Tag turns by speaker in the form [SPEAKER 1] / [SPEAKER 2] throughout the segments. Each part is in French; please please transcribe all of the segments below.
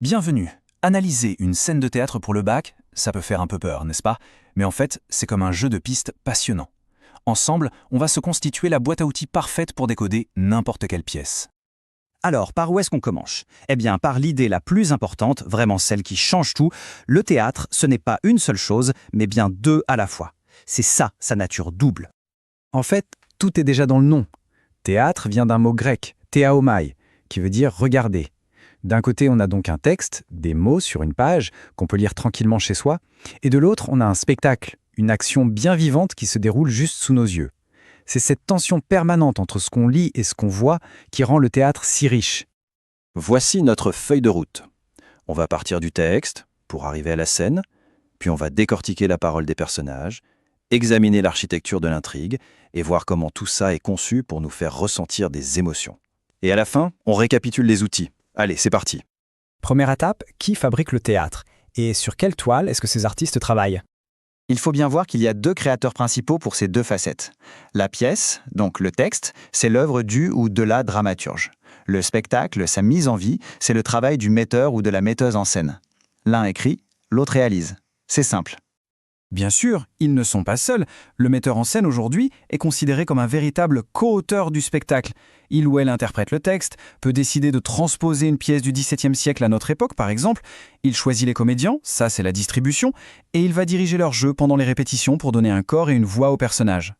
[SPEAKER 1] Bienvenue. Analyser une scène de théâtre pour le bac, ça peut faire un peu peur, n'est-ce pas? Mais en fait, c'est comme un jeu de pistes passionnant. Ensemble, on va se constituer la boîte à outils parfaite pour décoder n'importe quelle pièce.
[SPEAKER 2] Alors, par où est-ce qu'on commence? Eh bien, par l'idée la plus importante, vraiment celle qui change tout. Le théâtre, ce n'est pas une seule chose, mais bien deux à la fois. C'est ça, sa nature double.
[SPEAKER 3] En fait, tout est déjà dans le nom. Théâtre vient d'un mot grec, théaomai, qui veut dire regarder. D'un côté, on a donc un texte, des mots sur une page, qu'on peut lire tranquillement chez soi, et de l'autre, on a un spectacle, une action bien vivante qui se déroule juste sous nos yeux. C'est cette tension permanente entre ce qu'on lit et ce qu'on voit qui rend le théâtre si riche.
[SPEAKER 4] Voici notre feuille de route. On va partir du texte pour arriver à la scène, puis on va décortiquer la parole des personnages, examiner l'architecture de l'intrigue et voir comment tout ça est conçu pour nous faire ressentir des émotions. Et à la fin, on récapitule les outils. Allez, c'est parti.
[SPEAKER 3] Première étape, qui fabrique le théâtre? Et sur quelle toile est-ce que ces artistes travaillent?
[SPEAKER 2] Il faut bien voir qu'il y a deux créateurs principaux pour ces deux facettes. La pièce, donc le texte, c'est l'œuvre du ou de la dramaturge. Le spectacle, sa mise en vie, c'est le travail du metteur ou de la metteuse en scène. L'un écrit, l'autre réalise. C'est simple.
[SPEAKER 1] Bien sûr, ils ne sont pas seuls. Le metteur en scène aujourd'hui est considéré comme un véritable co-auteur du spectacle. Il ou elle interprète le texte, peut décider de transposer une pièce du XVIIe siècle à notre époque, par exemple. Il choisit les comédiens, ça c'est la distribution, et il va diriger leur jeu pendant les répétitions pour donner un corps et une voix aux personnages.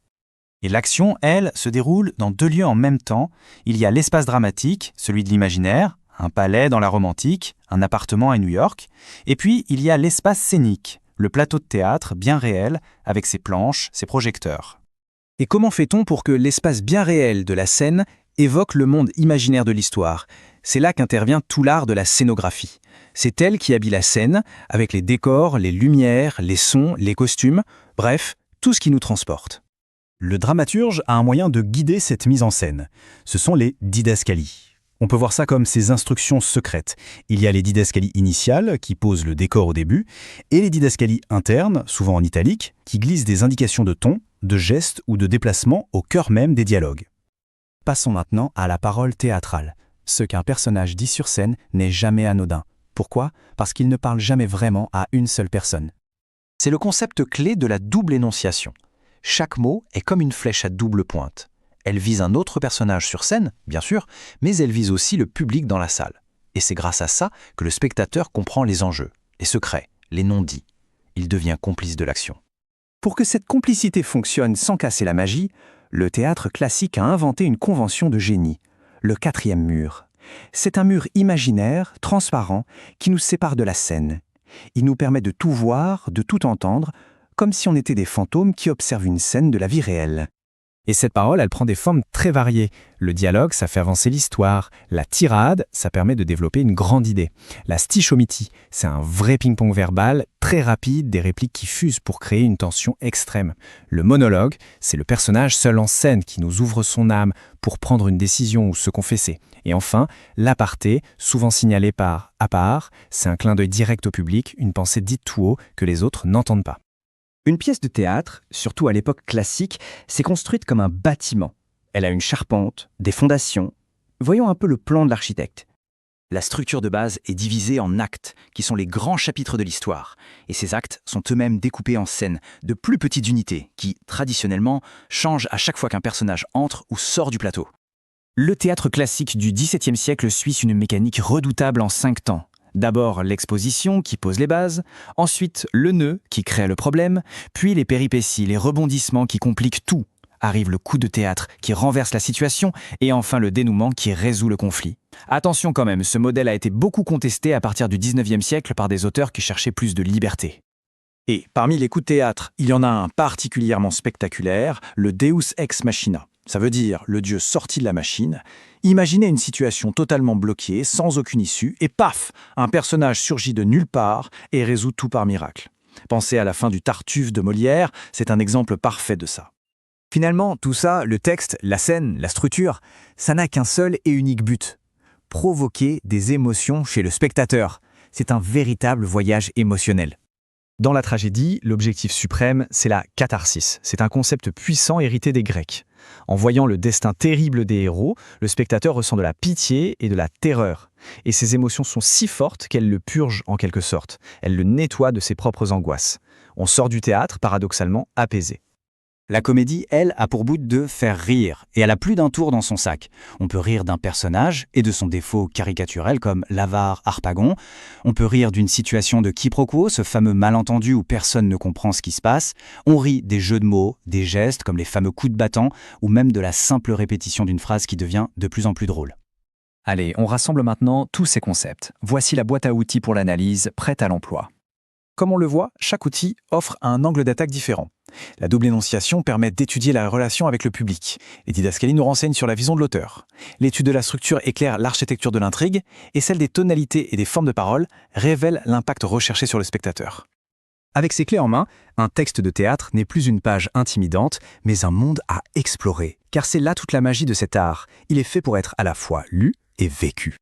[SPEAKER 1] Et l'action, elle, se déroule dans deux lieux en même temps. Il y a l'espace dramatique, celui de l'imaginaire, un palais dans la Rome antique, un appartement à New York, et puis il y a l'espace scénique, le plateau de théâtre bien réel, avec ses planches, ses projecteurs.
[SPEAKER 3] Et comment fait-on pour que l'espace bien réel de la scène évoque le monde imaginaire de l'histoire? C'est là qu'intervient tout l'art de la scénographie. C'est elle qui habille la scène, avec les décors, les lumières, les sons, les costumes, bref, tout ce qui nous transporte.
[SPEAKER 1] Le dramaturge a un moyen de guider cette mise en scène. Ce sont les didascalies. On peut voir ça comme ces instructions secrètes. Il y a les didascalies initiales, qui posent le décor au début, et les didascalies internes, souvent en italique, qui glissent des indications de ton, de gestes ou de déplacement au cœur même des dialogues. Passons maintenant à la parole théâtrale. Ce qu'un personnage dit sur scène n'est jamais anodin. Pourquoi? Parce qu'il ne parle jamais vraiment à une seule personne.
[SPEAKER 4] C'est le concept clé de la double énonciation. Chaque mot est comme une flèche à double pointe. Elle vise un autre personnage sur scène, bien sûr, mais elle vise aussi le public dans la salle. Et c'est grâce à ça que le spectateur comprend les enjeux, les secrets, les non-dits. Il devient complice de l'action.
[SPEAKER 2] Pour que cette complicité fonctionne sans casser la magie, le théâtre classique a inventé une convention de génie, le quatrième mur. C'est un mur imaginaire, transparent, qui nous sépare de la scène. Il nous permet de tout voir, de tout entendre, comme si on était des fantômes qui observent une scène de la vie réelle.
[SPEAKER 3] Et cette parole, elle prend des formes très variées. Le dialogue, ça fait avancer l'histoire. La tirade, ça permet de développer une grande idée. La stichomythie, c'est un vrai ping-pong verbal, très rapide, des répliques qui fusent pour créer une tension extrême. Le monologue, c'est le personnage seul en scène qui nous ouvre son âme pour prendre une décision ou se confesser. Et enfin, l'aparté, souvent signalé par « à part », c'est un clin d'œil direct au public, une pensée dite tout haut que les autres n'entendent pas.
[SPEAKER 2] Une pièce de théâtre, surtout à l'époque classique, s'est construite comme un bâtiment. Elle a une charpente, des fondations. Voyons un peu le plan de l'architecte.
[SPEAKER 4] La structure de base est divisée en actes, qui sont les grands chapitres de l'histoire. Et ces actes sont eux-mêmes découpés en scènes, de plus petites unités, qui, traditionnellement, changent à chaque fois qu'un personnage entre ou sort du plateau.
[SPEAKER 2] Le théâtre classique du XVIIe siècle suit une mécanique redoutable en 5 temps. D'abord l'exposition qui pose les bases, ensuite le nœud qui crée le problème, puis les péripéties, les rebondissements qui compliquent tout. Arrive le coup de théâtre qui renverse la situation et enfin le dénouement qui résout le conflit. Attention quand même, ce modèle a été beaucoup contesté à partir du XIXe siècle par des auteurs qui cherchaient plus de liberté.
[SPEAKER 4] Et parmi les coups de théâtre, il y en a un particulièrement spectaculaire, le Deus ex machina. Ça veut dire le dieu sorti de la machine. Imaginez une situation totalement bloquée, sans aucune issue, et paf, un personnage surgit de nulle part et résout tout par miracle. Pensez à la fin du Tartuffe de Molière, c'est un exemple parfait de ça.
[SPEAKER 2] Finalement, tout ça, le texte, la scène, la structure, ça n'a qu'un seul et unique but. Provoquer des émotions chez le spectateur. C'est un véritable voyage émotionnel.
[SPEAKER 3] Dans la tragédie, l'objectif suprême, c'est la catharsis. C'est un concept puissant hérité des Grecs.
[SPEAKER 2] En voyant le destin terrible des héros, le spectateur ressent de la pitié et de la terreur. Et ces émotions sont si fortes qu'elles le purgent en quelque sorte. Elles le nettoient de ses propres angoisses. On sort du théâtre, paradoxalement, apaisé.
[SPEAKER 1] La comédie, elle, a pour but de faire rire, et elle a plus d'un tour dans son sac. On peut rire d'un personnage et de son défaut caricaturel comme l'avare Harpagon. On peut rire d'une situation de quiproquo, ce fameux malentendu où personne ne comprend ce qui se passe. On rit des jeux de mots, des gestes comme les fameux coups de bâton, ou même de la simple répétition d'une phrase qui devient de plus en plus drôle.
[SPEAKER 5] Allez, on rassemble maintenant tous ces concepts. Voici la boîte à outils pour l'analyse, prête à l'emploi.
[SPEAKER 4] Comme on le voit, chaque outil offre un angle d'attaque différent. La double énonciation permet d'étudier la relation avec le public. Les didascalies nous renseignent sur la vision de l'auteur. L'étude de la structure éclaire l'architecture de l'intrigue, et celle des tonalités et des formes de parole révèle l'impact recherché sur le spectateur.
[SPEAKER 3] Avec ces clés en main, un texte de théâtre n'est plus une page intimidante, mais un monde à explorer. Car c'est là toute la magie de cet art. Il est fait pour être à la fois lu et vécu.